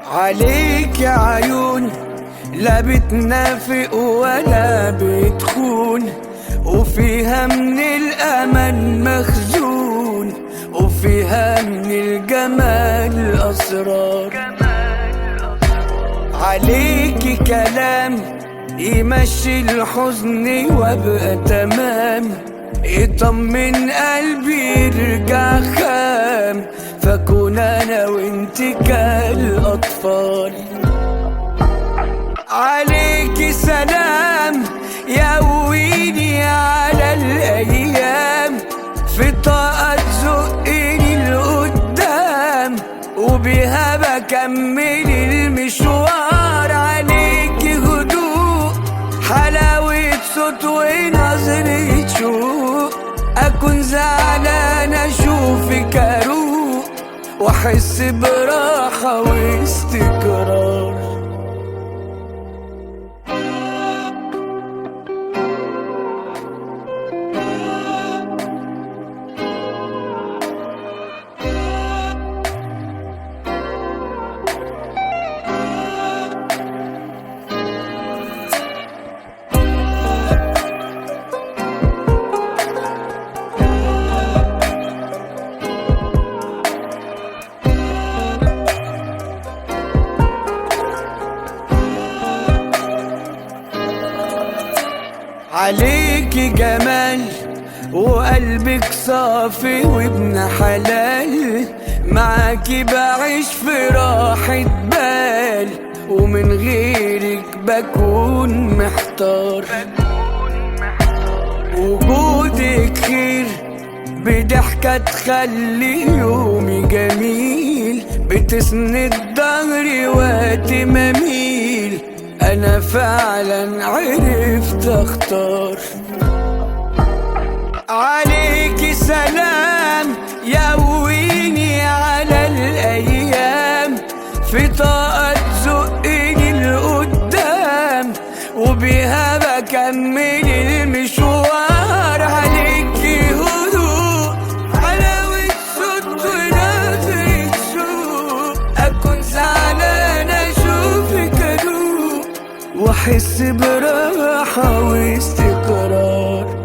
عليك يا عيون، لا بتنافق ولا بتخون، وفيها من الأمل مخزون، وفيها من الجمال أسرار. عليكي كلام يمشي الحزن وابقى تمام، يطمن قلبي يرجع خام، فكون انا وانتي كالاطفال. عليكي سلام يقويني على الايام، في طاقة تزقني لقدام، وبيها بكمل المشوار. عليكي هدوء، حلاوة صوت ونظرة شوق، أكون زعلان أشوفك أروق، وأحس براحة واستقرار. عليكي جمال وقلبك صافي وابن حلال، معاكي بعيش في راحة بال، ومن غيرك بكون محتار. وجودك خير بضحكة تخلي يومي جميل، بتسند ظهري وقت ما اميل، أنا فعلا عرفت أختار. عليكي سلام يقويني على الأيام، في طاقة تزقني لقدام، وبيها بكمل المشوار. عليكي هدوء، حلاوة صوت ونظرة شوق، أكون زعلان أشوفك أدوق، واحس براحة واستقرار.